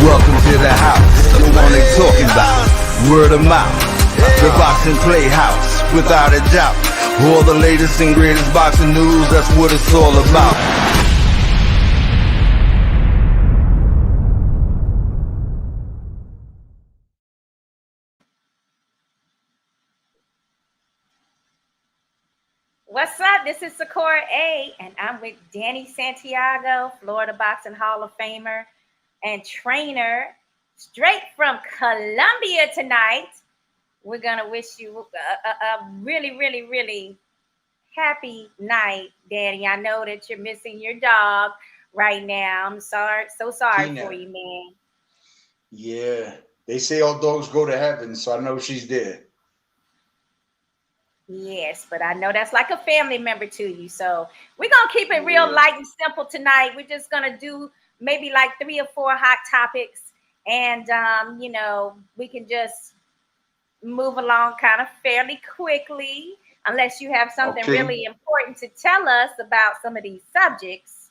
Welcome to the house, the one they talking about. Word of mouth, the boxing PlayHouse, without a doubt. All the latest and greatest boxing news, that's what it's all about. What's up? This is Sakura A, and I'm with Danny Santiago, Florida Boxing Hall of Famer and trainer, straight from Colombia tonight. We're going to wish you a really, really, really happy night, Danny. I know that you're missing your dog right now. I'm sorry, so sorry Tina. for you, man. Yeah, they say all dogs go to heaven, so I know she's there. Yes, but I know that's like a family member to you. So we're going to keep it real light and simple tonight. We're just going to do maybe like 3 or 4 hot topics. And, you know, we can just move along kind of fairly quickly, unless you have something really important to tell us about some of these subjects.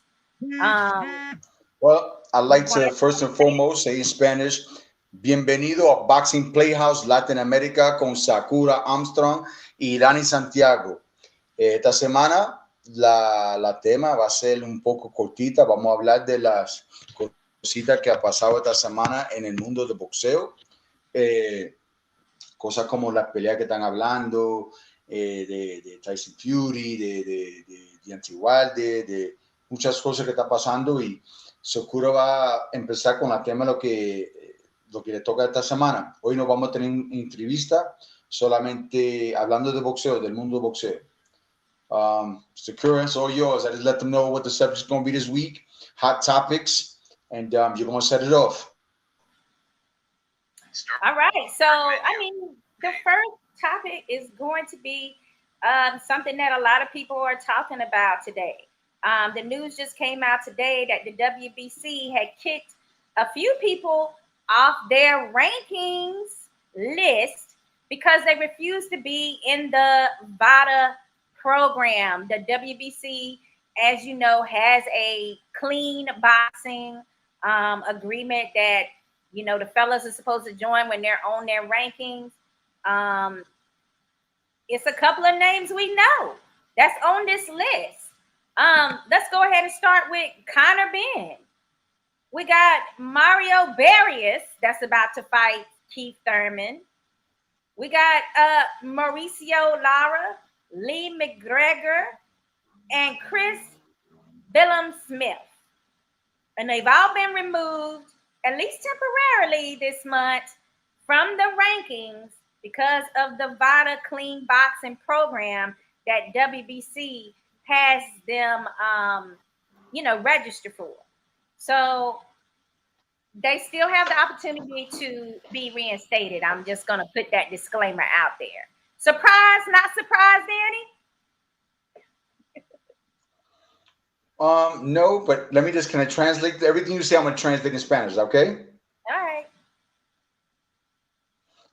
Well, I'd like to first and foremost say in Spanish, bienvenido a Boxing PlayHouse Latinoamérica con Sakura Armstrong y Danny Santiago. Esta semana la tema va a ser un poco cortita. Vamos a hablar de las cositas que ha pasado esta semana en el mundo del boxeo. Cosas como las peleas que están hablando, de Tyson Fury, de Valdez, de muchas cosas que están pasando, y Sakura va a empezar con el tema lo que le toca esta semana. Hoy no vamos a tener una entrevista, solamente hablando de boxeo, del mundo del boxeo. Sakura, it's all yours. I just let them know what the subject is going to be this week, hot topics, and you're going to set it off. All right. So, I mean, the first topic is going to be something that a lot of people are talking about today. The news just came out today that the WBC had kicked a few people off their rankings list because they refused to be in the VADA program. The WBC, as you know, has a clean boxing agreement that, you know, the fellas are supposed to join when they're on their rankings. It's a couple of names we know that's on this list. Let's go ahead and start with Conor Ben. We got Mario Barrios that's about to fight Keith Thurman. We got Mauricio Lara, Lee McGregor, and Chris Billum-Smith. And they've all been removed, at least temporarily this month, from the rankings because of the VADA clean boxing program that WBC has them, you know, register for. So they still have the opportunity to be reinstated. I'm just going to put that disclaimer out there. Surprise, not surprised, Danny? No, but let me just, can I translate everything you say? I'm going to translate in Spanish, okay? All right.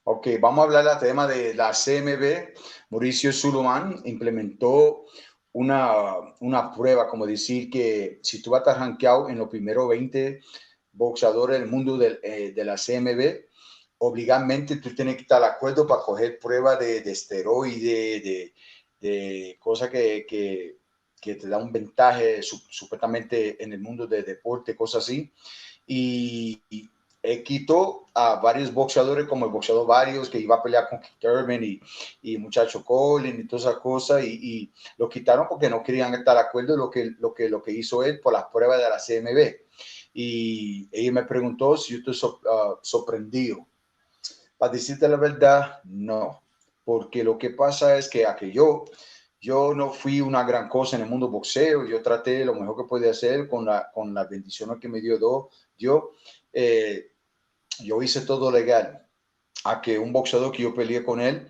Ok, vamos a hablar del tema de la CMB. Mauricio Sulaiman implementó una prueba, como decir que si tú vas a estar rankeado en los primeros 20 boxeadores del mundo de la CMB, obligadamente tú tienes que estar de acuerdo para coger pruebas de esteroide, de cosas que te da un ventaje supuestamente en el mundo del deporte, cosas así. Y quitó a varios boxeadores, como el boxeador Varios, que iba a pelear con Keith Thurman y muchacho Colin y todas esas cosas, y lo quitaron porque no querían estar de acuerdo en lo que hizo él por las pruebas de la CMB. Y ella me preguntó si yo estoy sorprendido. Para decirte la verdad, no, porque lo que pasa es que yo no fui una gran cosa en el mundo boxeo. Yo traté lo mejor que podía hacer con las bendiciones que me dio Dios. Yo hice todo legal. A que un boxeador que yo peleé con él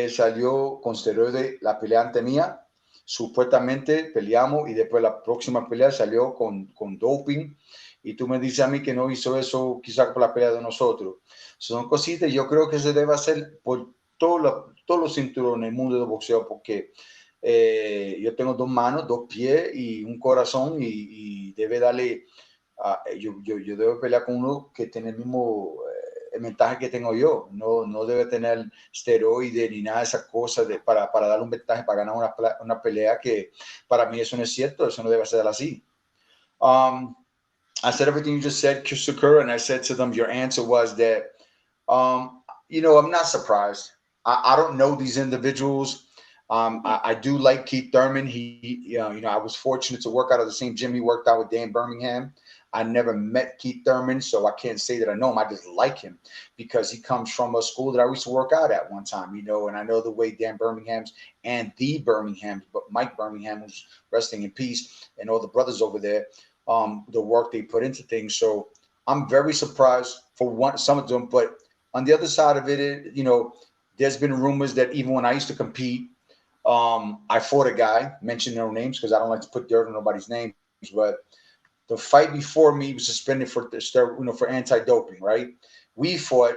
salió con esteroides la pelea ante mía. Supuestamente peleamos y después la próxima pelea salió con doping. Y tú me dices a mí que no hizo eso quizás por la pelea de nosotros. Son cositas, yo creo que se debe hacer por todos los cinturones en el mundo del boxeo, porque yo tengo 2 manos, 2 pies y un corazón, y debe darle yo debo pelear con uno que tiene el mismo ventaje que tengo yo. No debe tener esteroide ni nada de esas cosas para darle un ventaje para ganar una pelea, que para mí eso no es cierto, eso no debe ser así. I said everything you just said, Sakura, and I said to them, your answer was that, I'm not surprised. I don't know these individuals. I do like Keith Thurman. I was fortunate to work out of the same gym he worked out with Dan Birmingham. I never met Keith Thurman, so I can't say that I know him. I just like him because he comes from a school that I used to work out at one time, and I know the way Dan Birmingham's and the Birmingham's, but Mike Birmingham, who's resting in peace, and all the brothers over there, the work they put into things. So I'm very surprised for some of them, but on the other side of it, there's been rumors that even when I used to compete, I fought a guy, mention no names because I don't like to put dirt on nobody's names, but the fight before me was suspended for anti-doping, right? We fought,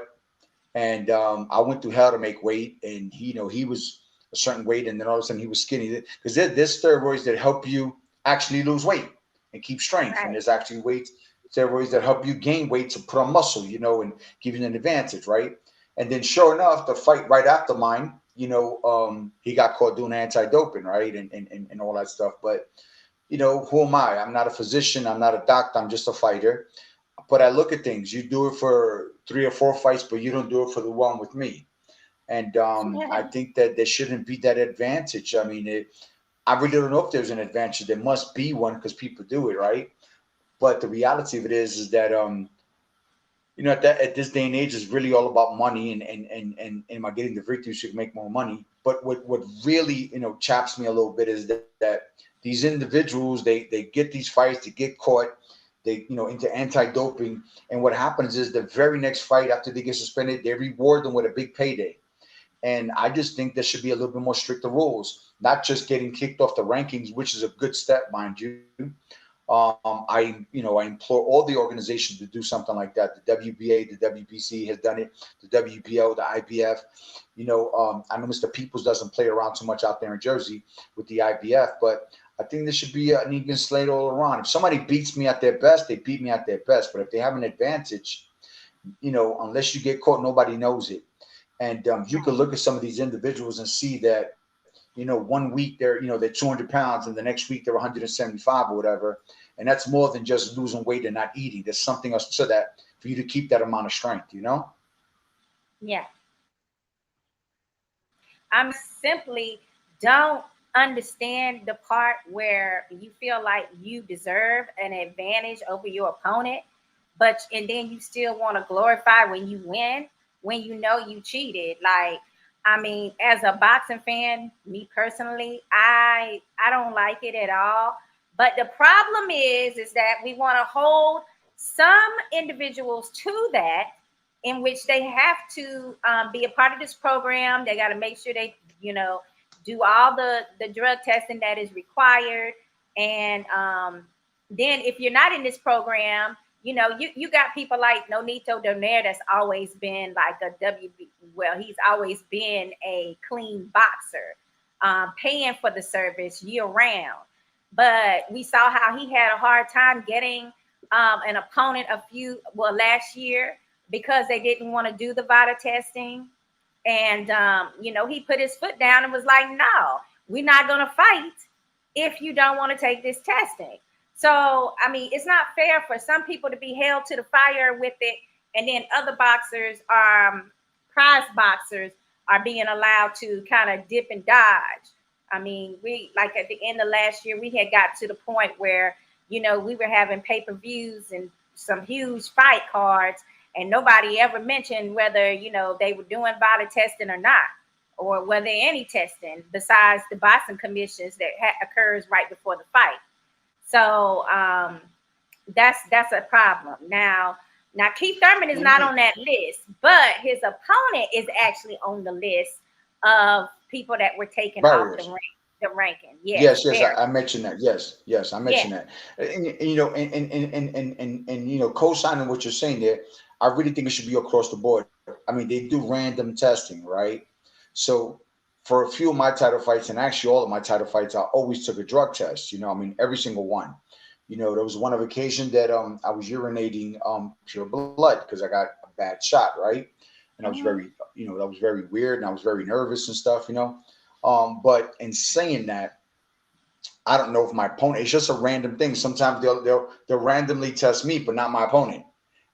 and I went through hell to make weight, and he was a certain weight, and then all of a sudden he was skinny, because there's steroids that help you actually lose weight and keep strength, right. And there's actually steroids that help you gain weight to put on muscle, and give you an advantage, right? And then sure enough, the fight right after mine, he got caught doing anti-doping, right? And all that stuff. But, who am I? I'm not a physician. I'm not a doctor. I'm just a fighter. But I look at things. You do it for 3 or 4 fights, but you don't do it for the one with me. And I think that there shouldn't be that advantage. I mean, I really don't know if there's an advantage. There must be one because people do it, right? But the reality of it is that at this day and age, it's really all about money and am I getting the victory so you can make more money? But what really chaps me a little bit is that these individuals they get these fights, they get caught, they into anti-doping, and what happens is the very next fight after they get suspended, they reward them with a big payday. And I just think there should be a little bit more stricter rules, not just getting kicked off the rankings, which is a good step, mind you. I implore all the organizations to do something like that. The WBA, the WBC has done it. The WBO, the IBF. I know Mr. Peoples doesn't play around too much out there in Jersey with the IBF, but I think there should be an even slate all around. If somebody beats me at their best, they beat me at their best. But if they have an advantage, unless you get caught, nobody knows it. And you can look at some of these individuals and see that, 1 week they're 200 pounds and the next week they're 175 or whatever. And that's more than just losing weight and not eating. There's something else to that for you to keep that amount of strength, Yeah. I'm simply don't understand the part where you feel like you deserve an advantage over your opponent, and then you still want to glorify when you win, when you cheated. Like, I mean, as a boxing fan, me personally, I don't like it at all. But the problem is that we want to hold some individuals to that, in which they have to be a part of this program. They got to make sure they, do all the drug testing that is required. And then if you're not in this program, you got people like Nonito Donaire that's always been like he's always been a clean boxer, paying for the service year round. But we saw how he had a hard time getting an opponent last year because they didn't want to do the VADA testing. And, he put his foot down and was like, no, we're not going to fight if you don't want to take this testing. So, I mean, it's not fair for some people to be held to the fire with it. And then other boxers, prize boxers, are being allowed to kind of dip and dodge. I mean, at the end of last year, we had got to the point where, we were having pay-per-views and some huge fight cards, and nobody ever mentioned whether, they were doing VADA testing or not, or whether any testing besides the boxing commissions that occurs right before the fight. So that's a problem. Now Keith Thurman is not on that list, but his opponent is actually on the list of people that were taken off the ranking. Yes, I mentioned that. Yes, I mentioned that. And co-signing what you're saying there, I really think it should be across the board. I mean, they do random testing, right? So for a few of my title fights, and actually all of my title fights, I always took a drug test. Every single one. You know, there was one occasion that I was urinating pure blood because I got a bad shot, right? And I was Mhm. very, you know, that was very weird, and I was very nervous and stuff, you know. But in saying that, I don't know if my opponent. It's just a random thing. Sometimes they'll randomly test me, but not my opponent.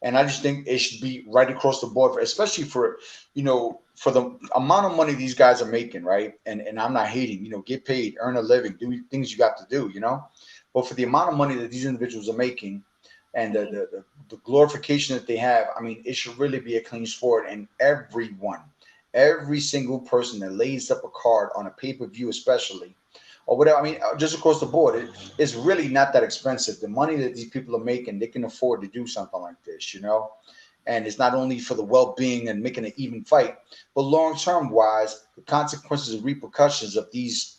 And I just think it should be right across the board, especially for, you know, for the amount of money these guys are making, right? And I'm not hating. You know, get paid, earn a living, do things you got to do, you know. But for the amount of money that these individuals are making, and the glorification that they have, I mean, it should really be a clean sport. And everyone, every single person that lays up a card on a pay per view, especially or whatever. I mean, just across the board, it's really not that expensive. The money that these people are making, they can afford to do something like this, you know. And it's not only for the well-being and making an even fight, but long-term wise, the consequences and repercussions of these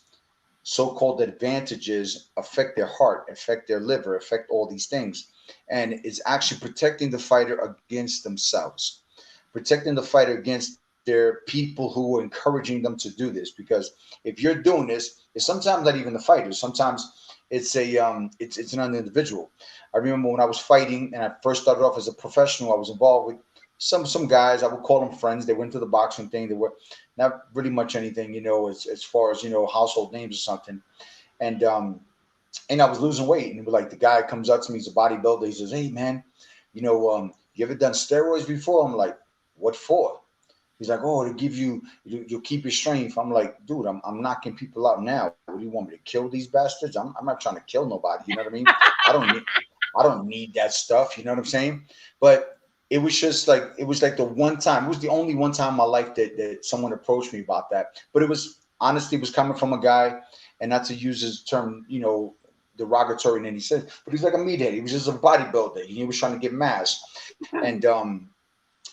so-called advantages affect their heart, affect their liver, affect all these things, and it's actually protecting the fighter against themselves, protecting the fighter against their people who are encouraging them to do this. Because if you're doing this, it's sometimes not even the fighters. Sometimes it's an individual. I remember when I was fighting and I first started off as a professional, I was involved with some guys. I would call them friends. They went to the boxing thing. They were not really much anything, you know, as far as, you know, household names or something. And and I was losing weight, and like the guy comes up to me, he's a bodybuilder. He says, "Hey man, you know, you ever done steroids before?" I'm like, "What for?" He's like, "Oh, to give you, you'll keep your strength." I'm like, "Dude, I'm knocking people out now. What do you want me to kill these bastards? I'm not trying to kill nobody. You know what I mean? I don't need I don't need that stuff. You know what I'm saying?" But it was just like it was like the one time. It was the only one time in my life that someone approached me about that. But it was honestly, it was coming from a guy, and not to use his term, you know, derogatory in any sense. But he's like a meathead. He was just a bodybuilder. He was trying to get mass,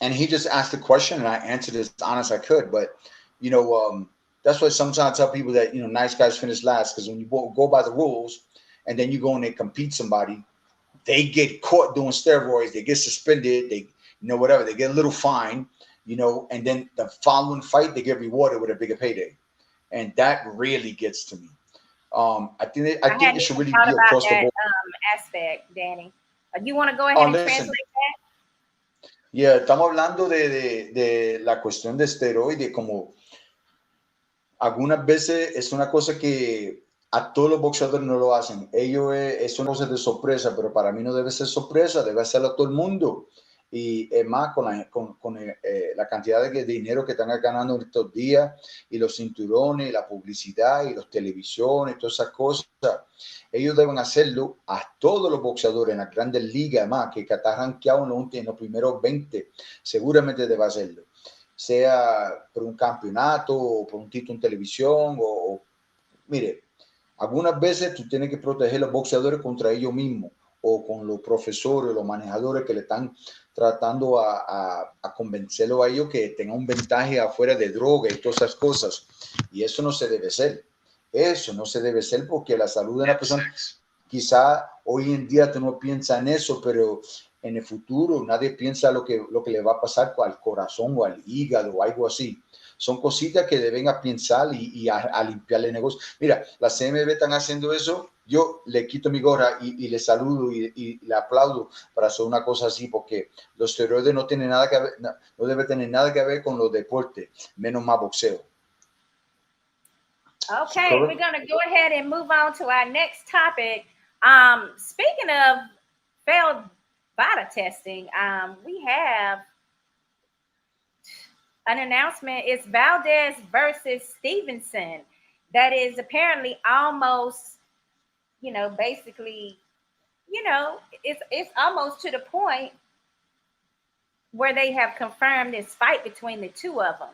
and he just asked the question, and I answered as honest as I could. But you know, that's why sometimes I tell people that, you know, nice guys finish last, because when you go by the rules, and then you go and they compete somebody, they get caught doing steroids, they get suspended, they, you know, whatever, they get a little fine, you know, and then the following fight they get rewarded with a bigger payday, and that really gets to me. I I think hadn't it should even really thought be about across the that board. aspect, Danny. You want to go ahead Oh, and listen, translate that? yeah, estamos hablando de la cuestión de esteroide, como algunas veces es una cosa que a todos los boxeadores no lo hacen. Ellos es una cosa de sorpresa, pero para mí no debe ser sorpresa, debe hacerlo a todo el mundo. Y es más, con la cantidad de dinero que están ganando en estos días, y los cinturones, y la publicidad, y las televisiones, todas esas cosas, ellos deben hacerlo a todos los boxeadores en las grandes ligas, más que está rankeado en los primeros 20, seguramente debe hacerlo, sea por un campeonato o por un título en televisión mire, algunas veces tú tienes que proteger a los boxeadores contra ellos mismos o con los profesores, los manejadores que le están tratando a convencerlo a ellos que tengan un ventaje afuera de droga y todas esas cosas. Y eso no se debe hacer. Eso no se debe hacer, porque la salud de la persona, quizá hoy en día tú no piensas en eso, pero en el futuro nadie piensa lo que le va a pasar al corazón o al hígado o algo así. Son cositas que deben a pensar y a limpiarle el negocio. Mira, la CMB están haciendo eso. Yo le quito mi gorra y le saludo y le aplaudo para hacer una cosa así, porque los esteroides no tienen nada que ver, no debe tener nada que ver con los deportes, menos más boxeo. Okay, we're going to go ahead and move on to our next topic. Speaking of failed beta testing, we have an announcement. It's Valdez versus Stevenson. That is apparently almost, you know, basically, you know, it's almost to the point where they have confirmed this fight between the two of them.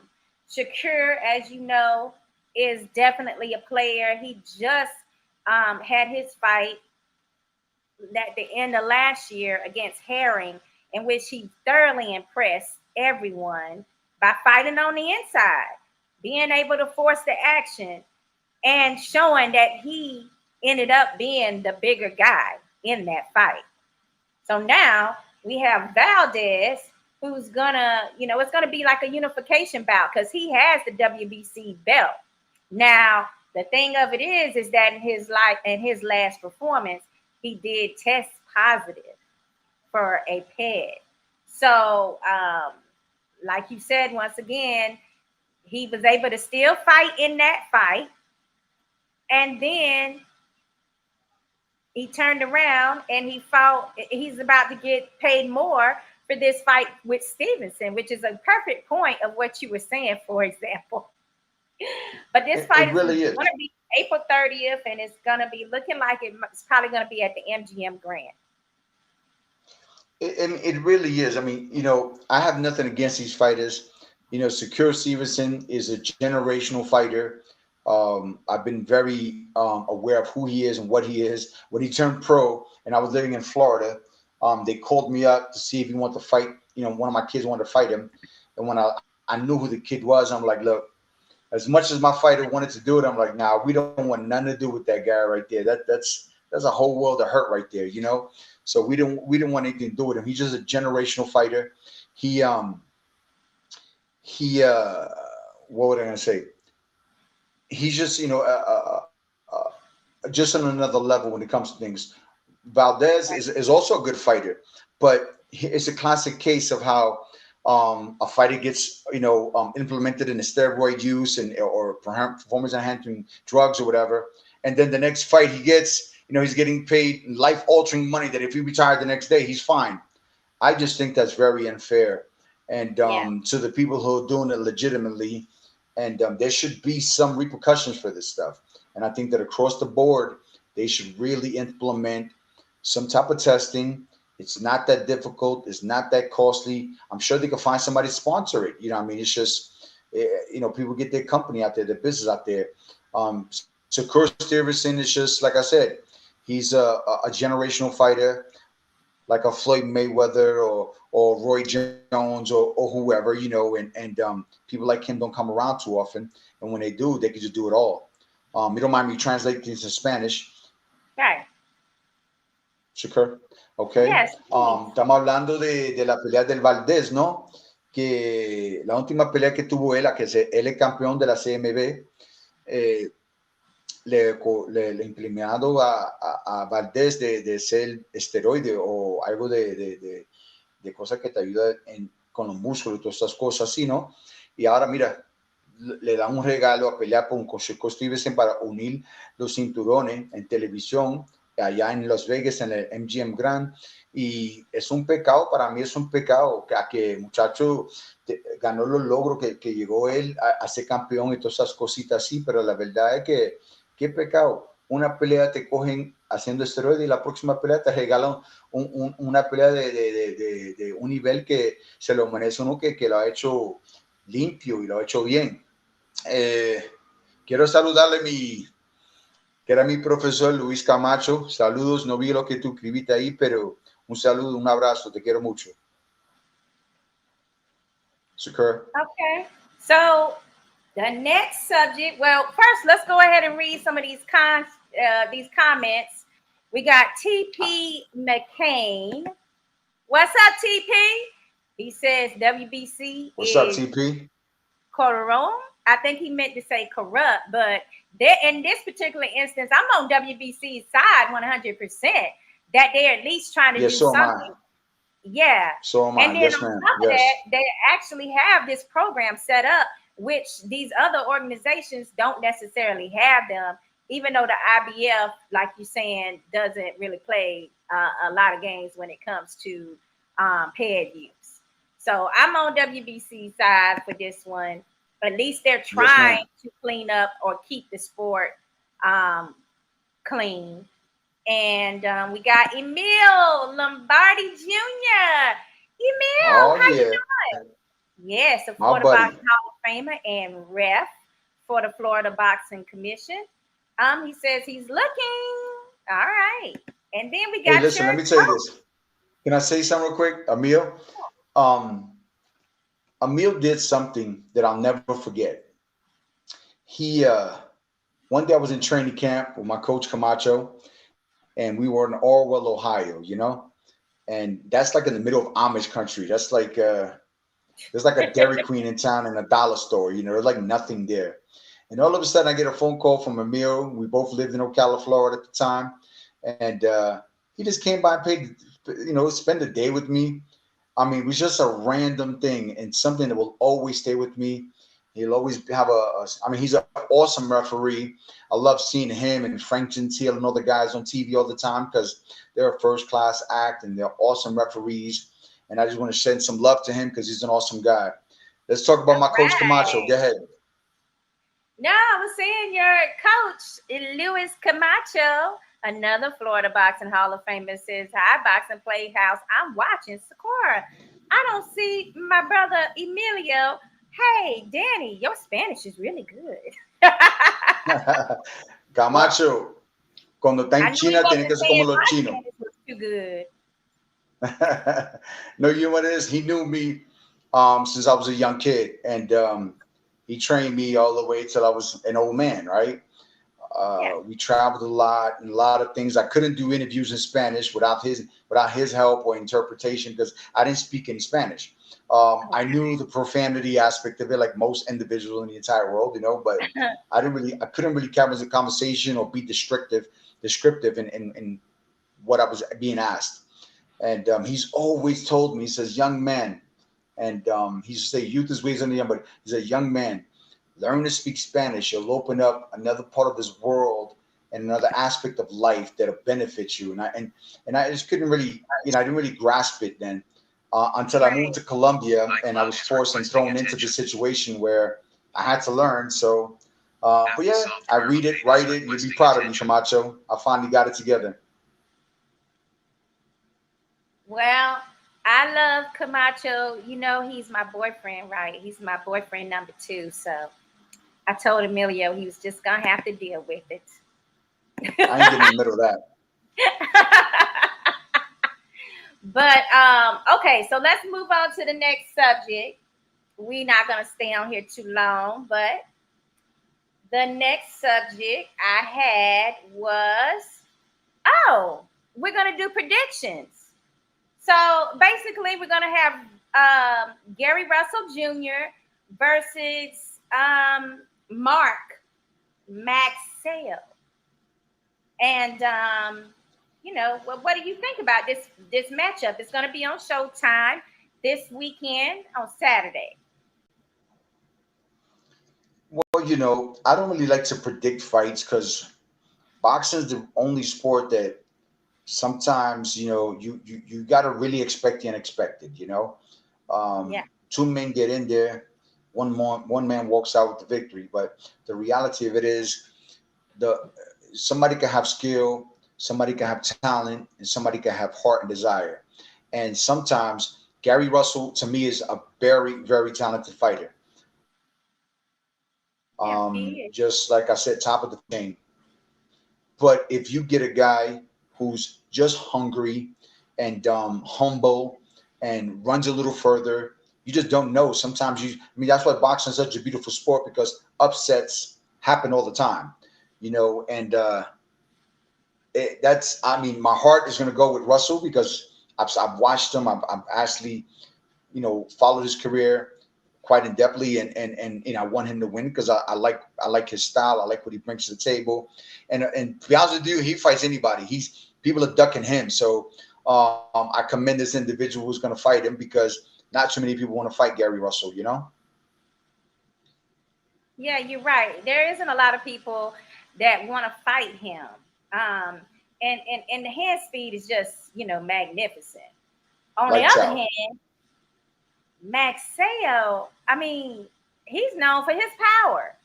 Shakur, as you know, is definitely a player. He just had his fight at the end of last year against Herring, in which he thoroughly impressed everyone by fighting on the inside, being able to force the action, and showing that he ended up being the bigger guy in that fight. So now we have Valdez, who's gonna, you know, it's gonna be like a unification bout because he has the WBC belt. Now, the thing of it is that in his last performance, he did test positive for a PED. So, like you said, once again, he was able to still fight in that fight. And then he turned around and he fought. He's about to get paid more for this fight with Stevenson, which is a perfect point of what you were saying, for example. But this fight really is going to be April 30th, and it's going to be looking like it's probably going to be at the MGM Grand. It really is. I mean, you know, I have nothing against these fighters. You know, Shakur Stevenson is a generational fighter. I've been very aware of who he is and what he is. When he turned pro, and I was living in Florida, they called me up to see if he wanted to fight. You know, one of my kids wanted to fight him, and when I knew who the kid was, I'm like, look, as much as my fighter wanted to do it, I'm like, nah, we don't want nothing to do with that guy right there. That's a whole world of hurt right there, you know. So we didn't want anything to do with him. He's just a generational fighter. He what would I gonna say? He's just, you know, just on another level when it comes to things. Valdez is also a good fighter, but it's a classic case of how a fighter gets, you know, implemented in a steroid use or performance enhancing drugs or whatever, and then the next fight he gets, you know, he's getting paid life-altering money that if he retired the next day, he's fine. I just think that's very unfair. And to the people who are doing it legitimately, and there should be some repercussions for this stuff. And I think that across the board, they should really implement some type of testing. It's not that difficult. It's not that costly. I'm sure they can find somebody to sponsor it. You know what I mean? It's just, you know, people get their company out there, their business out there. Shakur Stevenson is just, like I said, he's a generational fighter, like a Floyd Mayweather or Roy Jones or whoever, you know, and people like him don't come around too often. And when they do, they can just do it all. You don't mind me translating this in Spanish? Right. Shakur? Okay. Yes, Estamos hablando de la pelea del Valdez, ¿no? Que la última pelea que tuvo él, él es campeón de la CMB, le implementado a Valdez de ser esteroide o algo de cosas que te ayuda con los músculos y todas estas cosas así, ¿no? Y ahora, mira, le dan un regalo a pelear con Shakur Stevenson para unir los cinturones en televisión allá en Las Vegas, en el MGM Grand, y es un pecado, para mí es un pecado que el muchacho ganó los logros que llegó él a ser campeón y todas esas cositas así, pero la verdad es que qué pecado, una pelea te cogen haciendo esteroides y la próxima pelea te regalan una pelea de un nivel que se lo merece uno que lo ha hecho limpio y lo ha hecho bien. Quiero saludarle que era mi profesor Luis Camacho. Saludos, no vi lo que tú escribiste ahí, pero un saludo, un abrazo, te quiero mucho. Shakur. Okay, so the next subject, well, first let's go ahead and read some of these comments. We got TP McCain. What's up, TP? He says WBC What's up, TP? Correct. I think he meant to say corrupt, but in this particular instance, I'm on WBC's side 100%. That they're at least trying to do something. Yeah. So am I. And then on top of that, they actually have this program set up, which these other organizations don't necessarily have them, even though the IBF, like you're saying, doesn't really play a lot of games when it comes to PED use. So I'm on WBC's side for this one. At least they're trying to clean up or keep the sport clean. And we got Emil Lombardi Jr. Emil, how you doing? Yes, a Florida Boxing Hall of Famer and ref for the Florida Boxing Commission. He says he's looking. All right. And then we got. Hey, listen, let me tell you this. Can I say something real quick, Emil? Emil did something that I'll never forget. He one day I was in training camp with my coach Camacho, and we were in Orwell, Ohio, you know, and that's like in the middle of Amish country. That's like there's like a Dairy Queen in town and a dollar store, you know, there's like nothing there. And all of a sudden I get a phone call from Emil. We both lived in Ocala, Florida at the time. And He just came by and paid, spend a day with me. I mean, it was just a random thing and something that will always stay with me. He'll always have I mean, he's an awesome referee. I love seeing him and Frank Gentile and other guys on TV all the time because they're a first class act and they're awesome referees. And I just want to send some love to him because he's an awesome guy. Let's talk about All my coach Camacho. right. Go ahead. No, I was saying your coach, Luis Camacho, another Florida Boxing Hall of Famer, says, "Hi, Boxing Playhouse. I'm watching Sakura. I don't see my brother Emilio. Hey, Danny, your Spanish is really good." Well, Camacho, cuando está I en knew he China, tiene que wasn't ser como saying los my chinos. Spanish was too good. No, you know what it is? He knew me since I was a young kid, and he trained me all the way till I was an old man, right? Yeah. We traveled a lot and a lot of things. I couldn't do interviews in Spanish without his help or interpretation because I didn't speak any Spanish. I knew the profanity aspect of it, like most individuals in the entire world, but I couldn't really carry the conversation or be descriptive in what I was being asked. And he's always told me, he says, young man, and he used to say, youth is wisdom, but he's a young man. Learn to speak Spanish. You'll open up another part of this world and another aspect of life that'll benefit you. And I just couldn't really, I didn't really grasp it then until I moved to Colombia and I was forced and thrown into the situation where I had to learn. So, but yeah, I read it, write it. You'll be proud of me, Camacho. I finally got it together. Well, I love Camacho. He's my boyfriend, right? He's my boyfriend number 2. So I told Emilio he was just gonna have to deal with it. I ain't getting in the middle of that. But okay, so let's move on to the next subject. We're not gonna stay on here too long, but the next subject I had was we're gonna do predictions. So basically, we're gonna have Gary Russell Jr. versus Mark Maxwell. And what do you think about this matchup? It's going to be on Showtime this weekend on Saturday. Well, I don't really like to predict fights because boxing is the only sport that sometimes you got to really expect the unexpected. Yeah. Two men get in there, one man walks out with the victory. But the reality of it is, somebody can have skill, somebody can have talent, and somebody can have heart and desire. And sometimes Gary Russell, to me, is a very, very talented fighter. Yeah, he is. Just like I said, top of the chain. But if you get a guy who's just hungry and humble and runs a little further, you just don't know. Sometimes that's why boxing is such a beautiful sport, because upsets happen all the time, and my heart is going to go with Russell because I've watched him. I've actually, followed his career quite in depthly, and I want him to win because I like his style. I like what he brings to the table, and to be honest with you, he fights anybody. People are ducking him, so I commend this individual who's going to fight him because not too many people want to fight Gary Russell. Yeah, you're right. There isn't a lot of people that want to fight him. And the hand speed is just, magnificent. On the other hand, Maxwell, I mean, he's known for his power.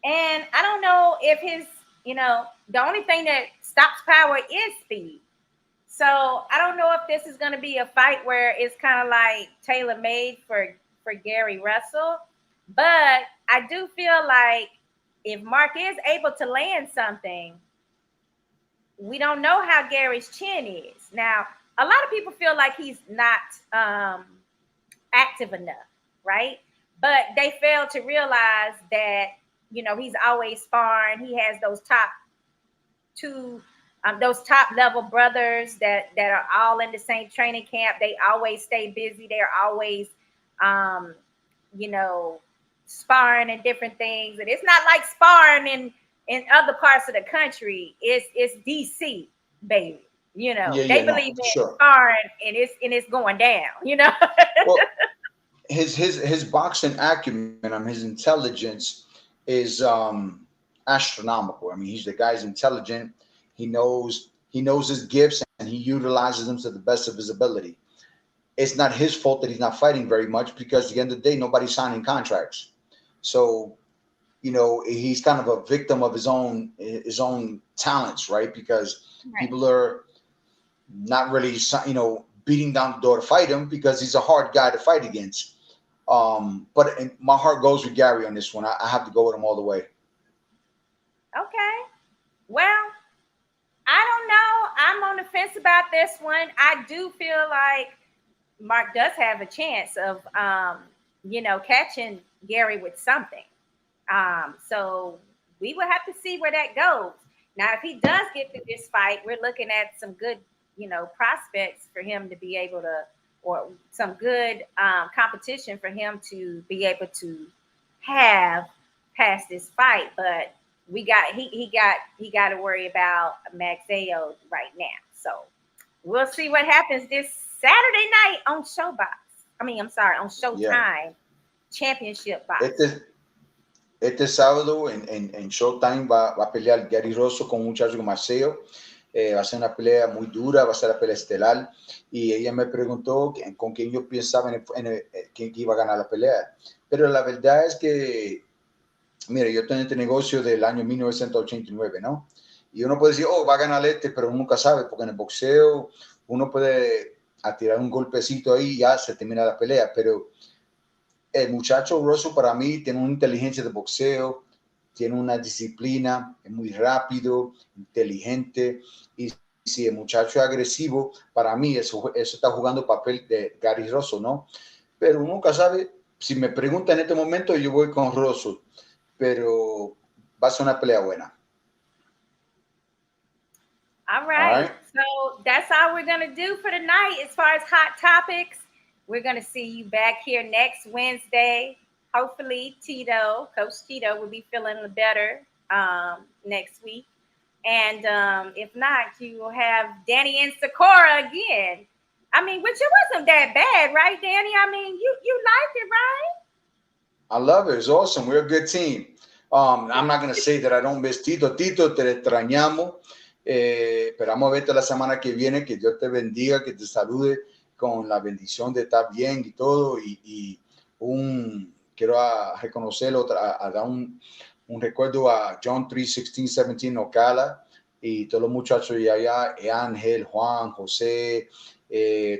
And I don't know if the only thing that stops power is speed. So I don't know if this is going to be a fight where it's kind of like tailor-made for Gary Russell. But I do feel like if Mark is able to land something, we don't know how Gary's chin is. Now, a lot of people feel like he's not active enough, right? But they fail to realize that, he's always sparring. He has those top level brothers that are all in the same training camp. They always stay busy. They're always, sparring and different things. And it's not like sparring in other parts of the country. It's DC, baby. You know, Yeah, they no, believe in sure. sparring and it's going down. You know. Well, his boxing acumen, his intelligence is astronomical. I mean, the guy's intelligent. He knows his gifts and he utilizes them to the best of his ability. It's not his fault that he's not fighting very much because at the end of the day, nobody's signing contracts. So, he's kind of a victim of his own talents, right? Because people are not really, beating down the door to fight him because he's a hard guy to fight against. But my heart goes with Gary on this one. I have to go with him all the way. Okay. Well, I don't know. I'm on the fence about this one. I do feel like Mark does have a chance of, catching Gary with something. So we will have to see where that goes. Now, if he does get through this fight, we're looking at some good, prospects for him to be able to, or some good competition for him to be able to have past this fight. But he got to worry about Maxeo right now. So we'll see what happens this Saturday night on Showtime Championship Box. Este sábado en Showtime va a pelear Gary Rosso con un muchacho como Maceo. Va a ser una pelea muy dura, va a ser la pelea estelar. Y ella me preguntó con quién yo pensaba quién iba a ganar la pelea. Pero la verdad es que, mire, yo tengo este negocio del año 1989, ¿no? Y uno puede decir, va a ganar pero uno nunca sabe, porque en el boxeo uno puede tirar un golpecito ahí y ya se termina la pelea. Pero el muchacho Rosso para mí tiene una inteligencia de boxeo, tiene una disciplina, es muy rápido, inteligente, y si el muchacho es agresivo, para mí eso está jugando papel de Gary Rosso, ¿no? Pero uno nunca sabe. Si me preguntan en este momento, yo voy con Rosso, pero va a ser una pelea buena. All right. So that's all we're going to do for tonight as far as hot topics. We're going to see you back here next Wednesday. Hopefully, Coach Tito will be feeling better next week. And if not, you will have Danny and Sakura again. I mean, which it wasn't that bad, right, Danny? I mean, you liked it, right? I love it. It's awesome. We're a good team. I'm not going to say that I don't miss Tito. Tito, te extrañamos. Esperamos verte la semana que viene. Que Dios te bendiga, que te salude con la bendición de estar bien y todo. Quiero reconocerlo, dar un recuerdo a John 3:16-17 Ocala y todos los muchachos de allá, Ángel, Juan, José,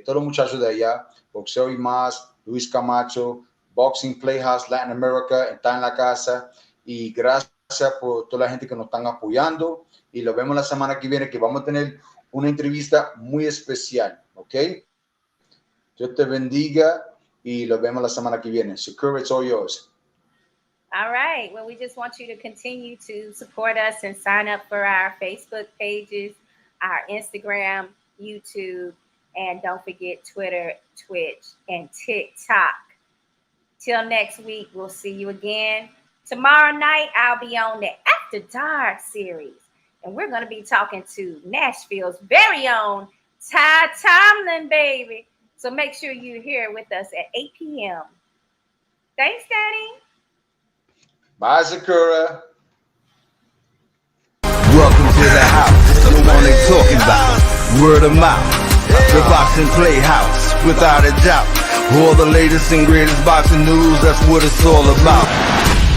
todos los muchachos de allá, Boxeo y Más, Luis Camacho, Boxing PlayHouse Latin America, está en la casa. Y gracias por toda la gente que nos están apoyando. Y lo vemos la semana que viene, que vamos a tener una entrevista muy especial, ¿ok? Dios te bendiga. Y lo vemos la semana que viene. Sakura, it's all yours. All right. Well, we just want you to continue to support us and sign up for our Facebook pages, our Instagram, YouTube, and don't forget Twitter, Twitch, and TikTok. Till next week, we'll see you again. Tomorrow night, I'll be on the After Dark series, and we're going to be talking to Nashville's very own Ty Tomlin, baby. So make sure you're here with us at 8 p.m. Thanks, Danny. Bye, Sakura. Welcome to the house, the one they talking about. Word of mouth, the boxing playhouse, without a doubt. All the latest and greatest boxing news, that's what it's all about.